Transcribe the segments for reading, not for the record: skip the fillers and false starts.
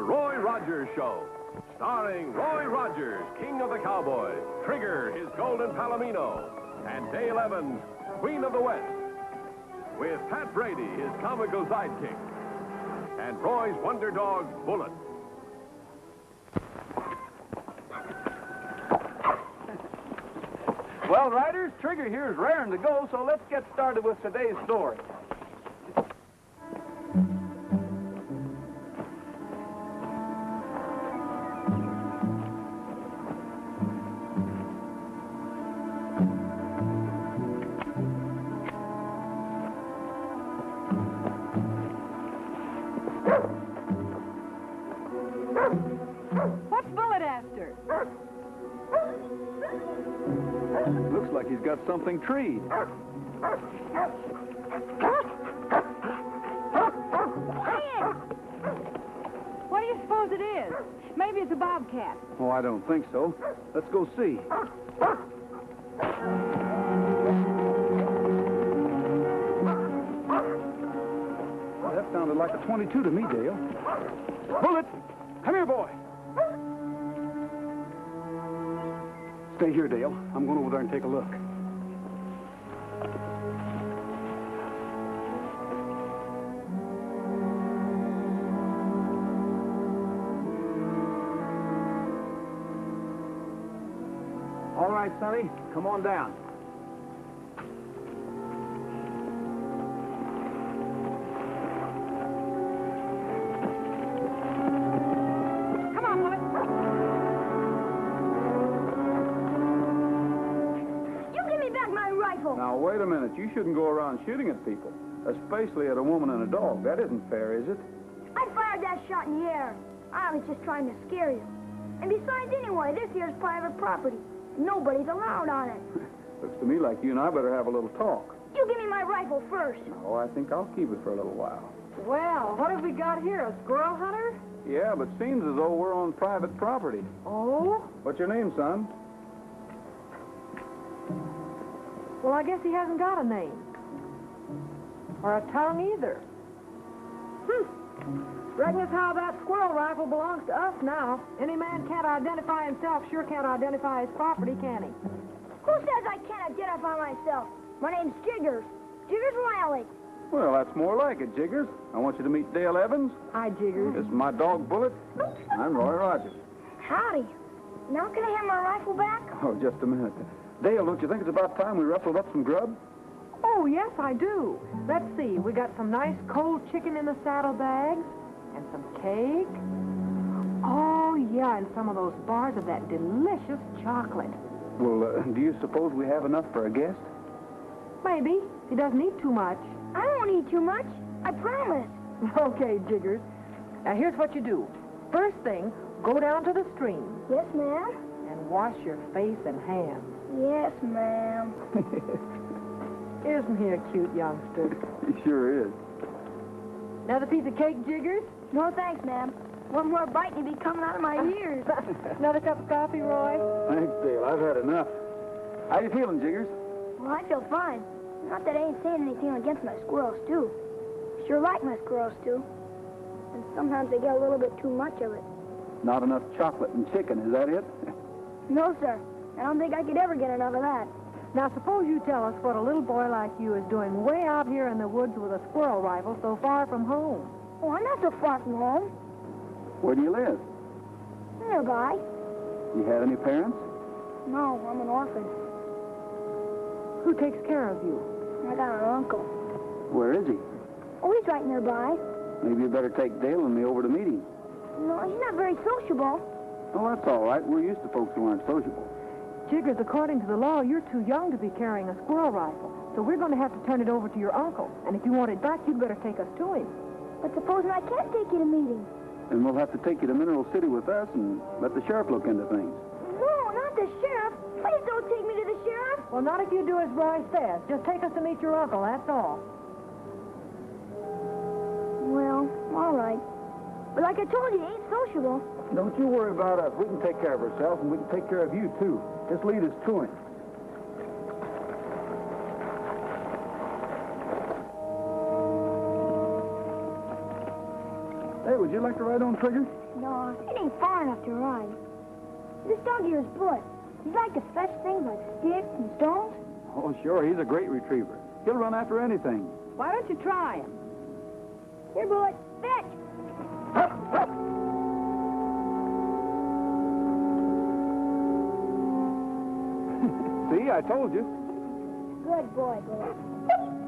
The Roy Rogers Show. Starring Roy Rogers, King of the Cowboys, Trigger, his golden Palomino, and Dale Evans, Queen of the West. With Pat Brady, his comical sidekick, and Roy's wonder dog, Bullet. Well, riders, Trigger here is raring to go, so let's get started with today's story. What's Bullet after? Looks like he's got something treed. What do you suppose it is? Maybe it's a bobcat. Oh, I don't think so. Let's go see. That sounded like a 22 to me, Dale. Bullet! Come here, boy! Stay here, Dale. I'm going over there and take a look. All right, Sonny, come on down. Come on, Bullet. You give me back my rifle. Now, wait a minute. You shouldn't go around shooting at people, especially at a woman and a dog. That isn't fair, is it? I fired that shot in the air. I was just trying to scare you. And besides, anyway, this here's private property. Nobody's allowed on it. Looks to me like you and I better have a little talk. You give me my rifle first. Oh, I think I'll keep it for a little while. Well, what have we got here? A squirrel hunter? Yeah, but seems as though we're on private property. Oh? What's your name, son? Well, I guess he hasn't got a name. Or a tongue either. Reckon as how that squirrel rifle belongs to us now. Any man can't identify himself, sure can't identify his property, can he? Who says I can't identify myself? My name's Jiggers. Jiggers Riley. Well, that's more like it, Jiggers. I want you to meet Dale Evans. Hi, Jiggers. This is my dog, Bullet. I'm Roy Rogers. Howdy. Now can I have my rifle back? Oh, just a minute. Dale, don't you think it's about time we ruffled up some grub? Oh, yes, I do. Let's see. We got some nice cold chicken in the saddlebags. And some cake. Oh, yeah, and some of those bars of that delicious chocolate. Well, do you suppose we have enough for a guest? Maybe. He doesn't eat too much. I don't eat too much. I promise. Okay, Jiggers. Now, here's what you do. First thing, go down to the stream. Yes, ma'am. And wash your face and hands. Yes, ma'am. Isn't he a cute youngster? He sure is. Another piece of cake, Jiggers? No, thanks, ma'am. One more bite and it'd be coming out of my ears. Another cup of coffee, Roy? Thanks, Dale. I've had enough. How you feeling, Jiggers? Well, I feel fine. Not that I ain't saying anything against my squirrel stew. Sure like my squirrel stew. And sometimes they get a little bit too much of it. Not enough chocolate and chicken, is that it? No, sir. I don't think I could ever get enough of that. Now, suppose you tell us what a little boy like you is doing way out here in the woods with a squirrel rifle so far from home. Oh, I'm not so far from home. Where do you live? Nearby. You have any parents? No, I'm an orphan. Who takes care of you? I got an uncle. Where is he? Oh, he's right nearby. Maybe you better take Dale and me over to meet him. No, he's not very sociable. Oh, that's all right. We're used to folks who aren't sociable. Jiggers, according to the law, you're too young to be carrying a squirrel rifle. So we're going to have to turn it over to your uncle. And if you want it back, you'd better take us to him. But supposing I can't take you to meet him? And we'll have to take you to Mineral City with us and let the sheriff look into things. No, not the sheriff. Please don't take me to the sheriff. Well, not if you do as Roy says. Just take us to meet your uncle, that's all. Well, all right. But like I told you, he ain't sociable. Don't you worry about us. We can take care of ourselves, and we can take care of you, too. Just lead us to him. Hey, would you like to ride on Trigger? No, it ain't far enough to ride. This dog here is Bullet. He'd like to fetch things like sticks and stones. Oh, sure. He's a great retriever. He'll run after anything. Why don't you try him? Here, Bullet, fetch. See, I told you. Good boy, Bullet.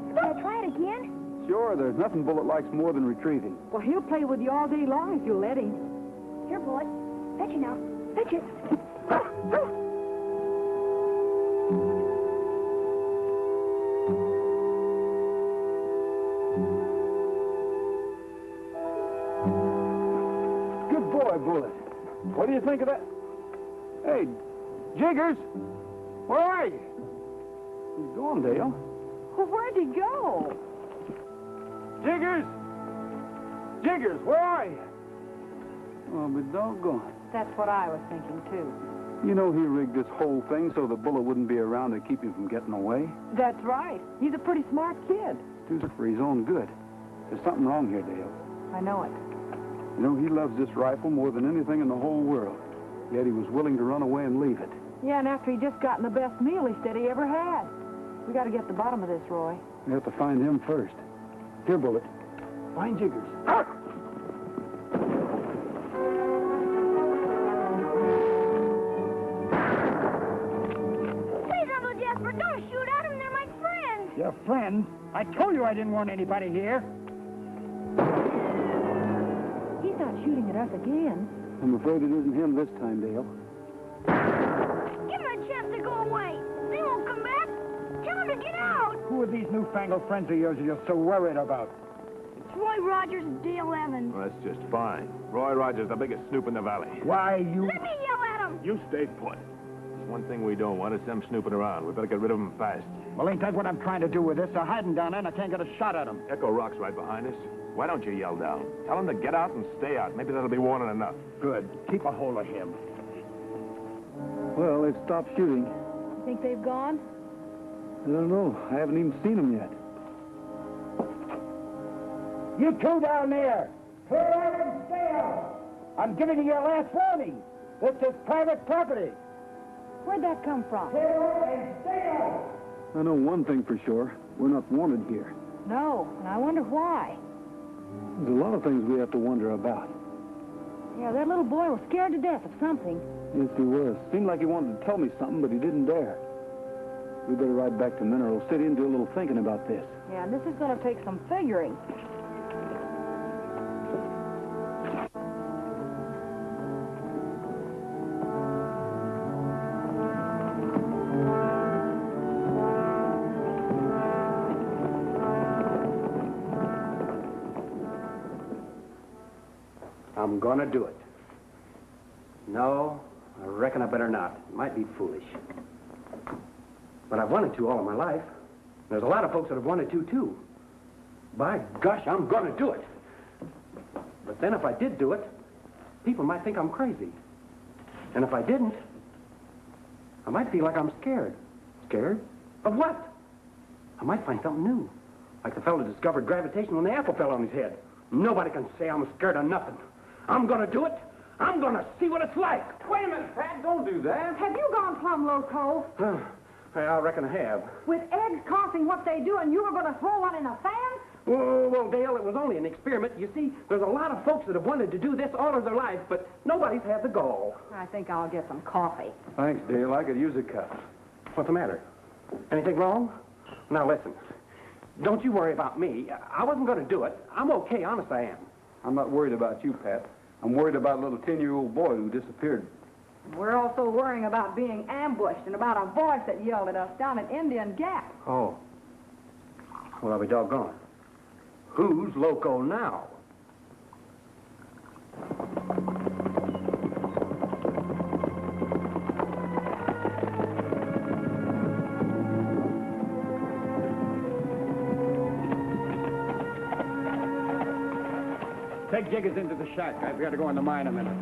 Can I try it again? Sure, there's nothing Bullet likes more than retrieving. Well, he'll play with you all day long if you let him. Here, Bullet. Fetch it now. Fetch it. Good boy, Bullet. What do you think of that? Hey, Jiggers, where are you? He's gone, Dale. Well, where'd he go? Jiggers! Jiggers, where are you? Oh, but doggone. That's what I was thinking, too. You know he rigged this whole thing so the Bullet wouldn't be around to keep him from getting away? That's right. He's a pretty smart kid. Do it for his own good. There's something wrong here, Dale. I know it. You know, he loves this rifle more than anything in the whole world. Yet he was willing to run away and leave it. Yeah, and after he just gotten the best meal he said he ever had. We got to get to the bottom of this, Roy. We have to find him first. Here, Bullet. Find Jiggers. Please, Uncle Jasper, don't shoot at them. They're my friends. Your friend? I told you I didn't want anybody here. He's not shooting at us again. I'm afraid it isn't him this time, Dale. Give them a chance to go away. They won't come back. Tell them to get out. Who are these newfangled friends of yours you're so worried about? It's Roy Rogers and Dale Evans. Well, that's just fine. Roy Rogers, the biggest snoop in the valley. Why, you... Let me yell at them. You stay put. There's one thing we don't want is them snooping around. We better get rid of them fast. Well, ain't that what I'm trying to do with this? They're hiding down there and I can't get a shot at them. Echo Rock's right behind us. Why don't you yell down? Tell them to get out and stay out. Maybe that'll be warning enough. Good. Keep a hold of him. Well, they've stopped shooting. Think they've gone? I don't know. I haven't even seen them yet. You two down there, clear out and stay out. I'm giving you your last warning. This is private property. Where'd that come from? Clear out and stay out. I know one thing for sure. We're not wanted here. No, and I wonder why. There's a lot of things we have to wonder about. Yeah, that little boy was scared to death of something. Yes, he was. Seemed like he wanted to tell me something, but he didn't dare. We better ride back to Mineral City and do a little thinking about this. Yeah, and this is going to take some figuring. I'm gonna do it. No, I reckon I better not. It might be foolish. But I've wanted to all of my life. There's a lot of folks that have wanted to, too. By gosh, I'm gonna do it. But then if I did do it, people might think I'm crazy. And if I didn't, I might feel like I'm scared. Scared? Of what? I might find something new. Like the fellow who discovered gravitation when the apple fell on his head. Nobody can say I'm scared of nothing. I'm gonna do it. I'm gonna see what it's like. Wait a minute, Pat. Don't do that. Have you gone plumb loco? I reckon I have. With eggs costing what they do and you were going to throw one in a fan? Well, Dale, it was only an experiment. You see, there's a lot of folks that have wanted to do this all of their life, but nobody's had the gall. I think I'll get some coffee. Thanks, Dale. I could use a cup. What's the matter? Anything wrong? Now, listen. Don't you worry about me. I wasn't going to do it. I'm okay, honest I am. I'm not worried about you, Pat. I'm worried about a little 10-year-old boy who disappeared. We're also worrying about being ambushed and about a voice that yelled at us down at Indian Gap. Oh. Well, I'll be doggone. Who's loco now? Take Jiggers into the shack. I've got to go in the mine a minute.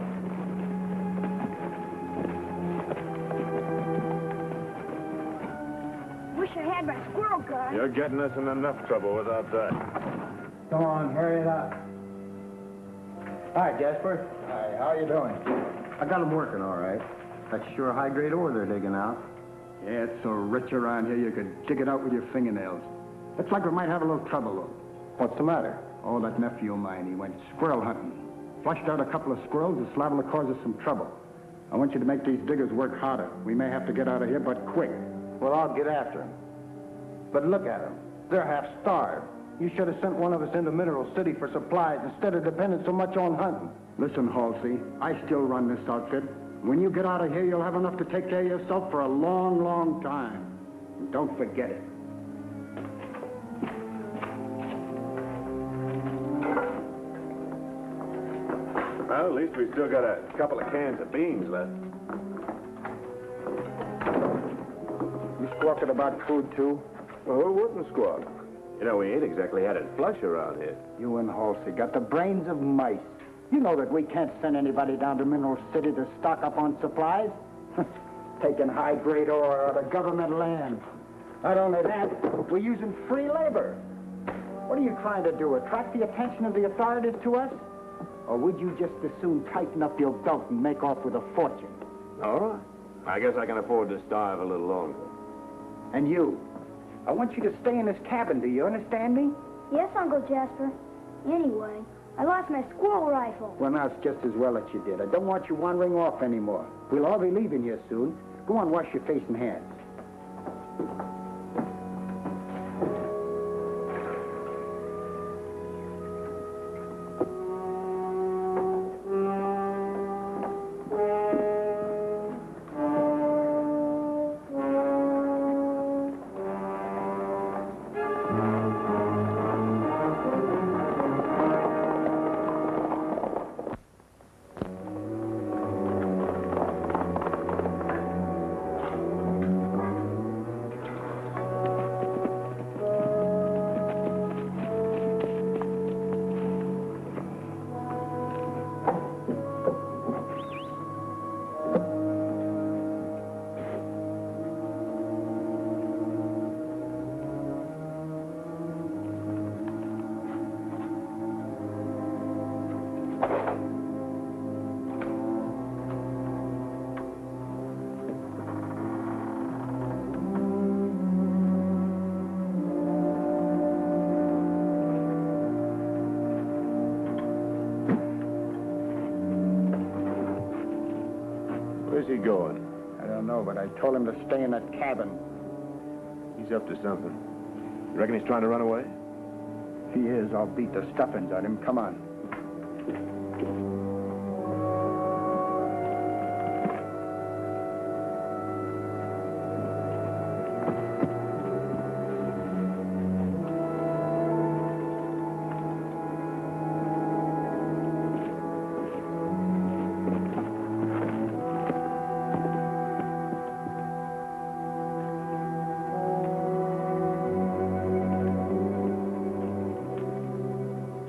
Wish I had my squirrel gun. You're getting us in enough trouble without that. Come on, hurry it up. Hi, Jasper. Hi, how you doing? I got them working all right. That's sure high-grade ore they're digging out. Yeah, it's so rich around here you could jig it out with your fingernails. Looks like we might have a little trouble, though. What's the matter? Oh, that nephew of mine, he went squirrel hunting. Flushed out a couple of squirrels. It's liable to cause us some trouble. I want you to make these diggers work harder. We may have to get out of here, but quick. Well, I'll get after them. But look at them. They're half starved. You should have sent one of us into Mineral City for supplies instead of depending so much on hunting. Listen, Halsey, I still run this outfit. When you get out of here, you'll have enough to take care of yourself for a long, long time. And don't forget it. Well, at least we still got a couple of cans of beans left. You squawking about food, too? Well, who wouldn't squawk? You know, we ain't exactly had it flush around here. You and Halsey got the brains of mice. You know that we can't send anybody down to Mineral City to stock up on supplies. Taking high-grade ore out of government land. Not only that, we're using free labor. What are you trying to do, attract the attention of the authorities to us? Or would you just as soon tighten up your belt and make off with a fortune? All right. I guess I can afford to starve a little longer. And you, I want you to stay in this cabin, do you understand me? Yes, Uncle Jasper. Anyway, I lost my squirrel rifle. Well, now it's just as well that you did. I don't want you wandering off anymore. We'll all be leaving here soon. Go on, wash your face and hands. Where's he going? I don't know, but I told him to stay in that cabin. He's up to something. You reckon he's trying to run away? If he is, I'll beat the stuffings out of him. Come on.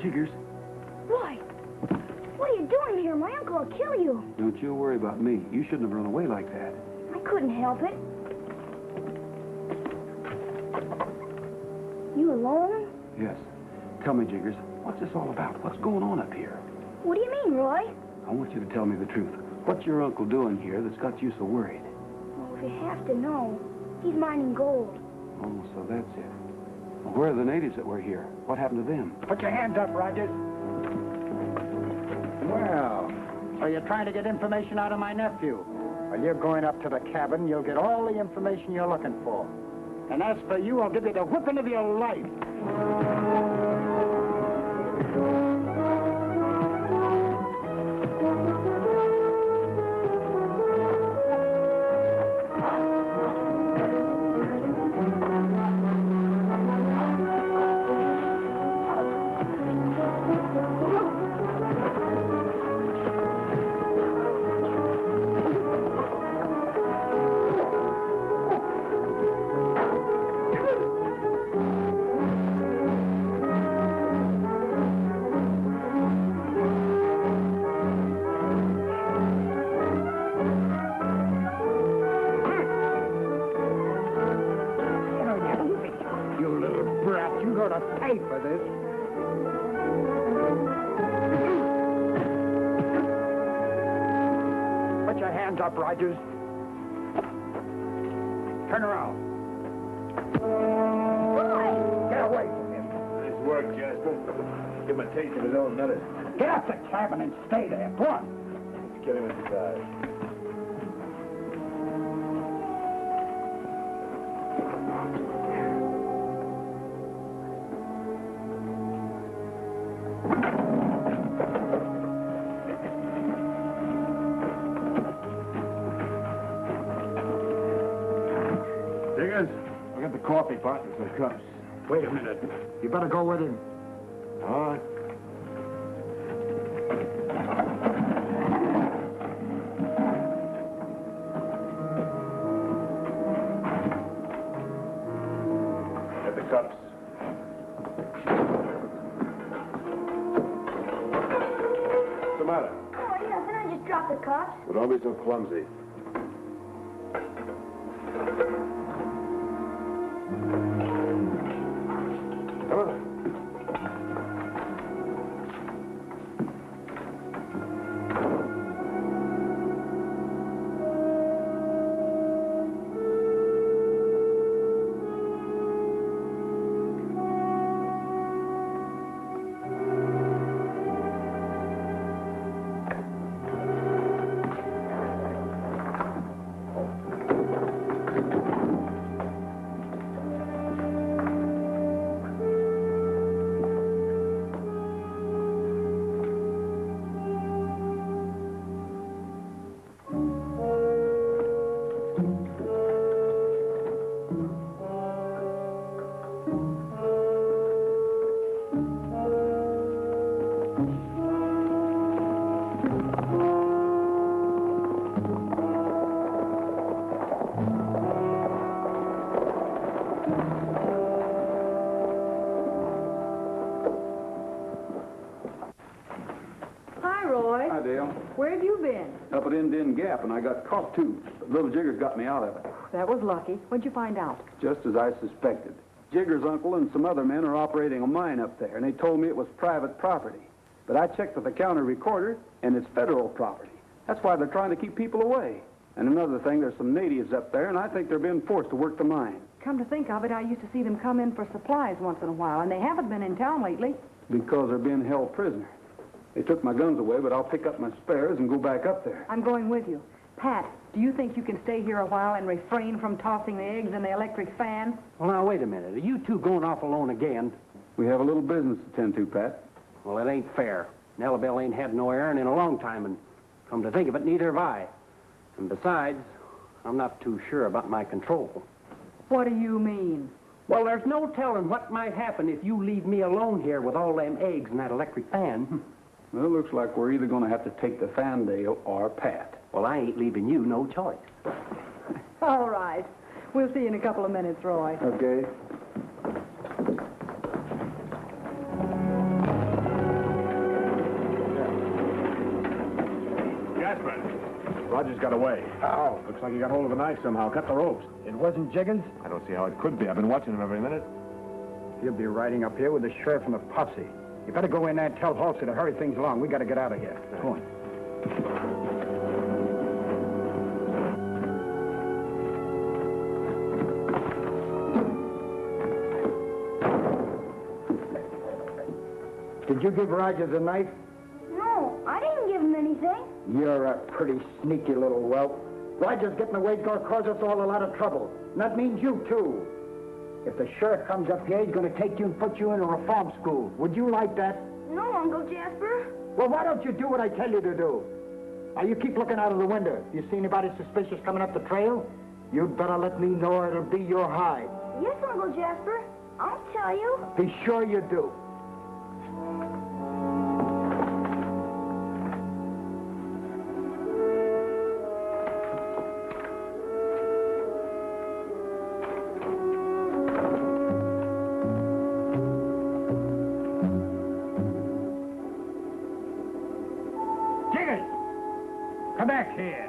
Jiggers, Why? What are you doing here? My uncle will kill you. don't you worry about me. You shouldn't have run away like that. I couldn't help it. You alone? Yes. Tell me, Jiggers, what's this all about? What's going on up here? What do you mean, Roy? I want you to tell me the truth. What's your uncle doing here that's got you so worried? Well, if you have to know, he's mining gold. Oh, so that's it. Well, where are the natives that were here? What happened to them? Put your hands up, Rogers. Well, so you're trying to get information out of my nephew. Well, you're going up to the cabin. You'll get all the information you're looking for. And as for you, I'll give you the whipping of your life. Pay for this. hands up, Rogers. Turn around. Boy! Get away from him. Nice work, Jasper. Give him a taste of his own medicine. Get up the cabin and stay there. Go on. Let's get him inside. Jiggers, I'll get the coffee pot and some cups. Wait a minute. You better go with him. All right. Get the cups. What's the matter? Oh, nothing. I just dropped the cups. Well, don't be so clumsy. Come on. Hi, Roy. Hi, Dale. Where have you been? Up at Indian Gap, and I got caught, too. But little Jiggers got me out of it. That was lucky. What'd you find out? Just as I suspected. Jiggers' uncle and some other men are operating a mine up there, and they told me it was private property. But I checked with the county recorder, and it's federal property. That's why they're trying to keep people away. And another thing, there's some natives up there, and I think they're being forced to work the mine. Come to think of it, I used to see them come in for supplies once in a while, and they haven't been in town lately. Because they're being held prisoner. They took my guns away, but I'll pick up my spares and go back up there. I'm going with you. Pat, do you think you can stay here a while and refrain from tossing the eggs in the electric fan? Well, now, wait a minute. Are you two going off alone again? We have a little business to tend to, Pat. Well, it ain't fair. Nellybelle ain't had no errand in a long time, and come to think of it, neither have I. And besides, I'm not too sure about my control. What do you mean? Well, there's no telling what might happen if you leave me alone here with all them eggs in that electric fan. Well, it looks like we're either going to have to take the fan, Dale, or Pat. Well, I ain't leaving you no choice. All right. We'll see you in a couple of minutes, Roy. Okay. Jasper. Roger's got away. How? Looks like he got hold of a knife somehow. Cut the ropes. It wasn't Jiggers? I don't see how it could be. I've been watching him every minute. He'll be riding up here with the sheriff and the posse. You better go in there and tell Halsey to hurry things along. We got to get out of here. Go on. Did you give Rogers a knife? No, I didn't give him anything. You're a pretty sneaky little whelp. Rogers getting away is going to cause us all a lot of trouble. And that means you, too. If the sheriff comes up here, he's going to take you and put you in a reform school. Would you like that? No, Uncle Jasper. Well, why don't you do what I tell you to do? Now, you keep looking out of the window. You see anybody suspicious coming up the trail? You'd better let me know or it'll be your hide. Yes, Uncle Jasper. I'll tell you. Be sure you do. Come back here.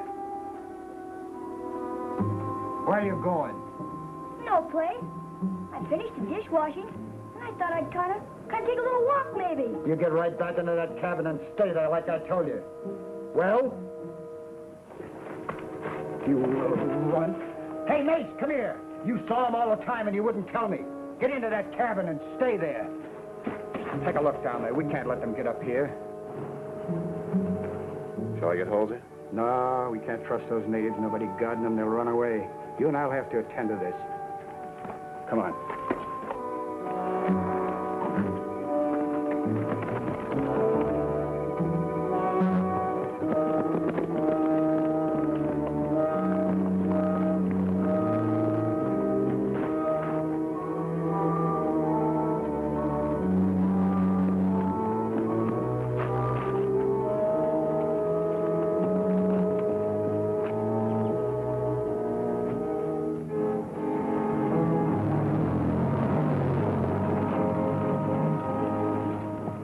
Where are you going? No place. I finished the dishwashing, and I thought I'd kind of take a little walk, maybe. You get right back into that cabin and stay there like I told you. Well? You little runt. Hey, Mace, come here. You saw him all the time and you wouldn't tell me. Get into that cabin and stay there. Take a look down there. We can't let them get up here. Shall I get Halsey? No, we can't trust those natives. Nobody guarding them. They'll run away. You and I'll have to attend to this. Come on.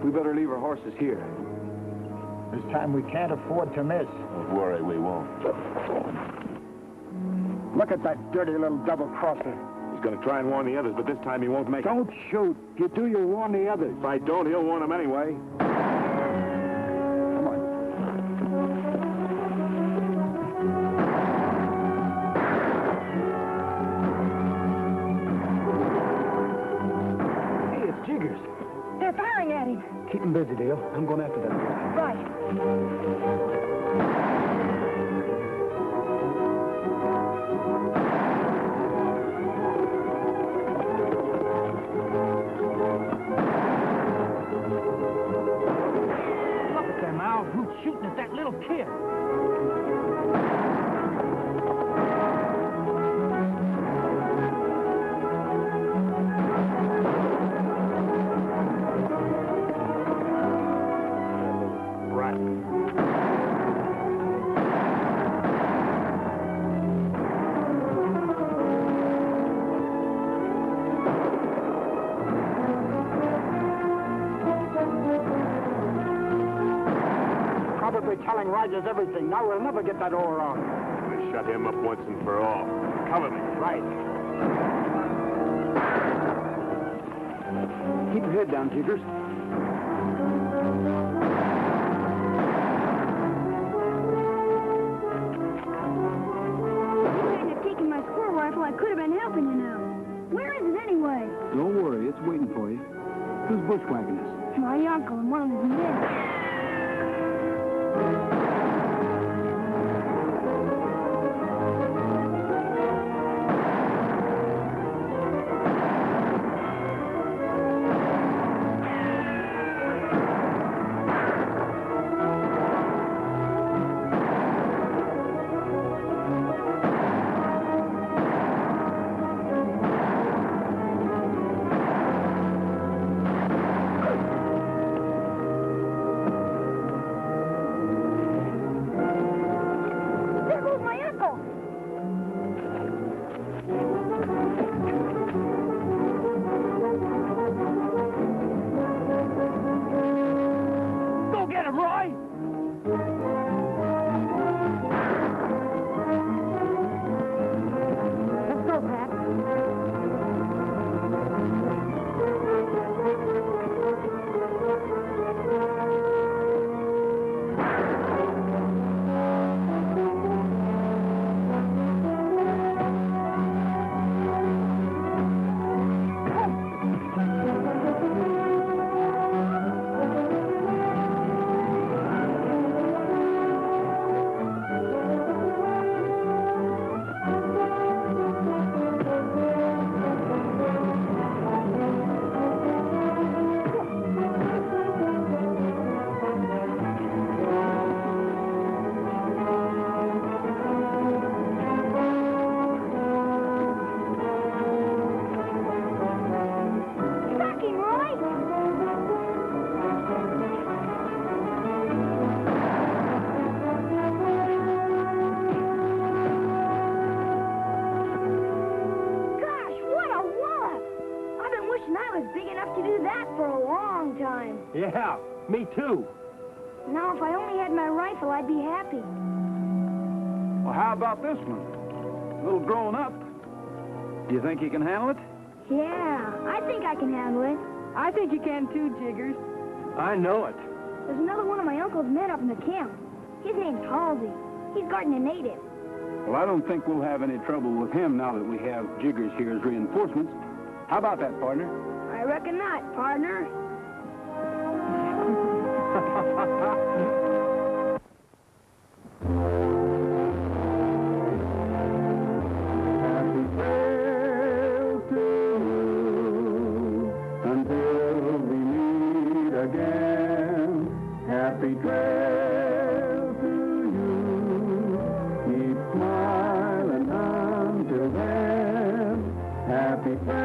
We better leave our horses here. This time we can't afford to miss. Don't worry, we won't. Look at that dirty little double-crosser. He's going to try and warn the others, but this time he won't make it. Don't shoot. If you do, you'll warn the others. If I don't, he'll warn them anyway. Come on. Hey, it's Jiggers. They're firing at him. Keep him busy, Dale. I'm going after them. Right. Look at them, Al. Who's shooting at that little kid? Probably telling Rogers everything. Now we'll never get that ore on. We shut him up once and for all. Cover me. Right. Keep your head down, Jiggers. If you hadn't have taken my squirrel rifle, I could have been helping you now. Where is it anyway? Don't worry, it's waiting for you. Who's bushwhacking us? My uncle and one of his men. There goes my uncle. Go get him, Roy! Let's go, Pat. Sucking, Roy. Gosh, what a wallop! I've been wishing I was big enough to do that for a long time. Yeah, me too. Now, if I only had my rifle, I'd be happy. Well, how about this one? A little grown up. Do you think you can handle it? Yeah, I think I can handle it. I think you can too, Jiggers. I know it. There's another one of my uncle's men up in the camp. His name's Halsey. He's guarding a native. Well, I don't think we'll have any trouble with him now that we have Jiggers here as reinforcements. How about that, partner? I reckon not, partner. Happy trail to you until we meet again. Happy trail to you. Keep smiling until then. Happy trail.